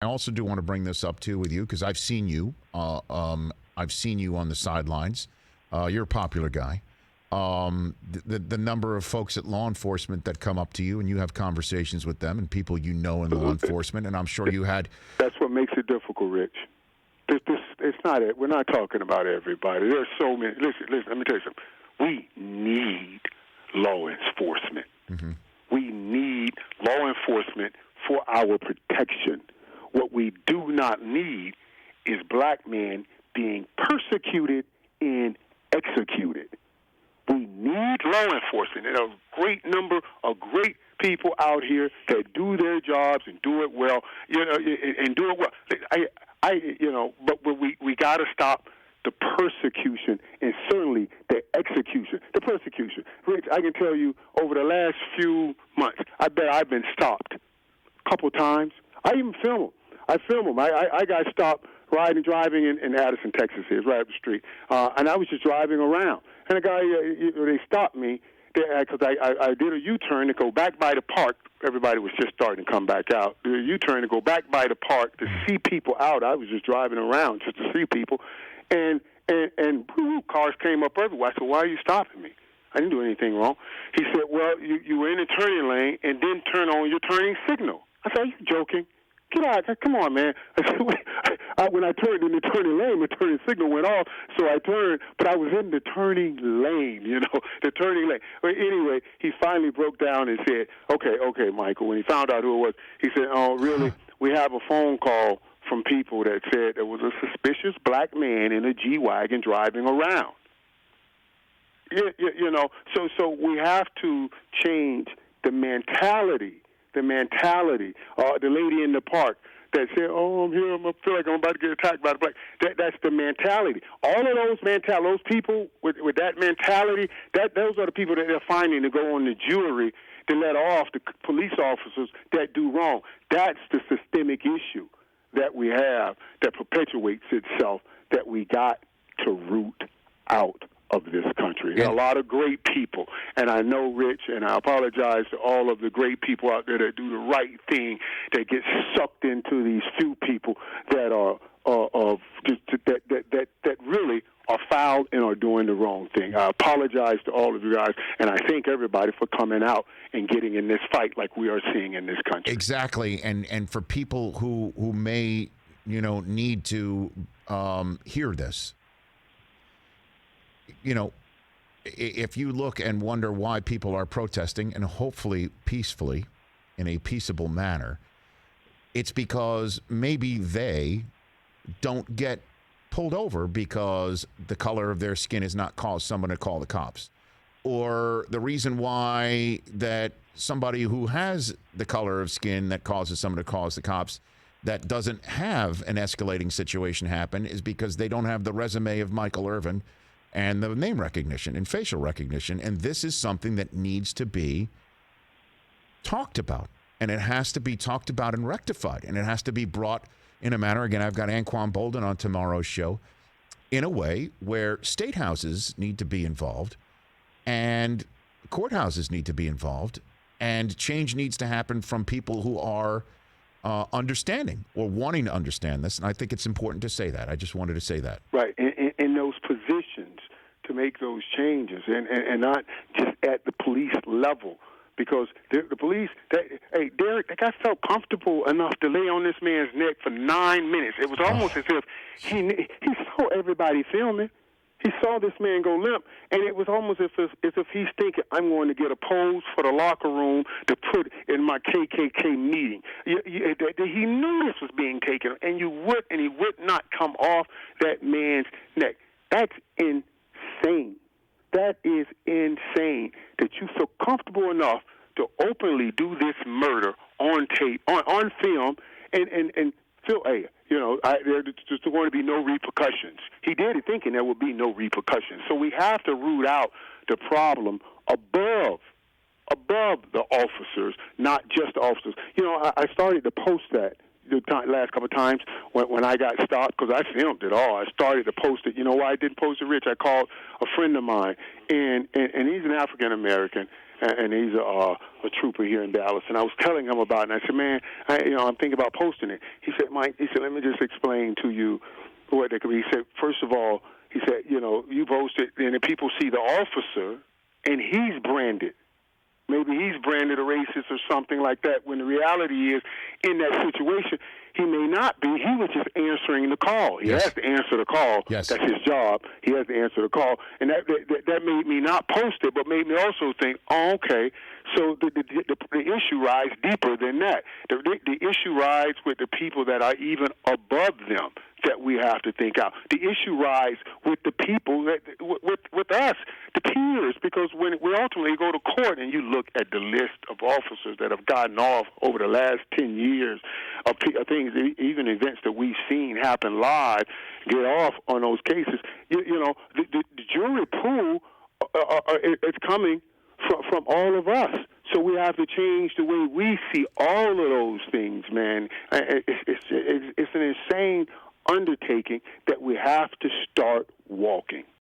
I also do want to bring this up too with you because I've seen you. I've seen you on the sidelines. You're a popular guy. The number of folks at law enforcement that come up to you and you have conversations with them and people you know in law enforcement, and I'm sure you had. That's what makes it difficult, Rich. It's not it. We're not talking about everybody. There's so many. Listen. Let me tell you something. We need law enforcement. Mm-hmm. We need law enforcement for our protection. What we do not need is black men being persecuted and executed. We need law enforcement. There are a great number of great people out here that do their jobs and do it well, and do it well. But we got to stop the persecution and certainly the execution. The persecution. Rich, I can tell you over the last few months, I bet I've been stopped a couple times. I even film them. I got stopped driving in Addison, Texas. It's right up the street. And I was just driving around. And a guy, they stopped me because I did a U-turn to go back by the park. Everybody was just starting to come back out. Did a U-turn to go back by the park to see people out. I was just driving around just to see people. And cars came up everywhere. I said, why are you stopping me? I didn't do anything wrong. He said, well, you were in the turning lane and didn't turn on your turning signal. I said, are you joking? Get out. Come on, man. I said, when I turned in the turning lane, the turning signal went off, so I turned, but I was in the turning lane, the turning lane. But anyway, he finally broke down and said, okay, Michael. When he found out who it was, he said, oh, really? We have a phone call from people that said there was a suspicious black man in a G-Wagon driving around. So we have to change the mentality. The lady in the park that said, "Oh, I'm here. I feel like I'm about to get attacked by the black." That's the mentality. All of those people with that mentality, those are the people that they're finding to go on the jury to let off the police officers that do wrong. That's the systemic issue that we have that perpetuates itself that we got to root out of this country. There are a lot of great people, and I know, Rich, and I apologize to all of the great people out there that do the right thing, that get sucked into these few people that are that really are foul and are doing the wrong thing. I apologize to all of you guys, and I thank everybody for coming out and getting in this fight like we are seeing in this country. Exactly, and for people who may need to hear this. If you look and wonder why people are protesting, and hopefully peacefully, in a peaceable manner, it's because maybe they don't get pulled over because the color of their skin has not caused someone to call the cops. Or the reason why that somebody who has the color of skin that causes someone to call the cops that doesn't have an escalating situation happen is because they don't have the resume of Michael Irvin and the name recognition and facial recognition. And this is something that needs to be talked about. And it has to be talked about and rectified. And it has to be brought in a manner. Again, I've got Anquan Bolden on tomorrow's show, in a way where state houses need to be involved and courthouses need to be involved. And change needs to happen from people who are understanding or wanting to understand this. And I think it's important to say that. I just wanted to say that. Right. In those positions to make those changes and not just at the police level. Because the police, Derek, that guy felt comfortable enough to lay on this man's neck for 9 minutes. It was almost as if he saw everybody filming. He saw this man go limp, and it was almost as if he's thinking, I'm going to get a pose for the locker room to put in my KKK meeting. He knew this was being taken, and he would not come off that man's neck. That's insane. That is insane that you feel comfortable enough to openly do this murder on tape, on film, and feel, there's just going to be no repercussions. He did it thinking there would be no repercussions. So we have to root out the problem above the officers, not just the officers. I started to post that the last couple of times when I got stopped, because I filmed it all. I started to post it. You know why I didn't post it, Rich? I called a friend of mine, and he's an African-American, and he's a trooper here in Dallas. And I was telling him about it, and I said, man, I'm thinking about posting it. He said, Mike, let me just explain to you what it could be. He said, first of all, he said, you posted, and if people see the officer, and he's branded. Maybe he's branded a racist or something like that, when the reality is, in that situation, he may not be. He was just answering the call. He has to answer the call. Yes. That's his job. He has to answer the call. And that made me not post it, but made me also think, oh, okay, so the issue rides deeper than that. The issue rides with the people that are even above them that we have to think out. The issue rides with the people, with us, the peers, because when we ultimately go to court and you look at the list of officers that have gotten off over the last 10 years of things, even events that we've seen happen live, get off on those cases, the jury pool is coming from all of us. So we have to change the way we see all of those things, man. It's an insane undertaking that we have to start walking.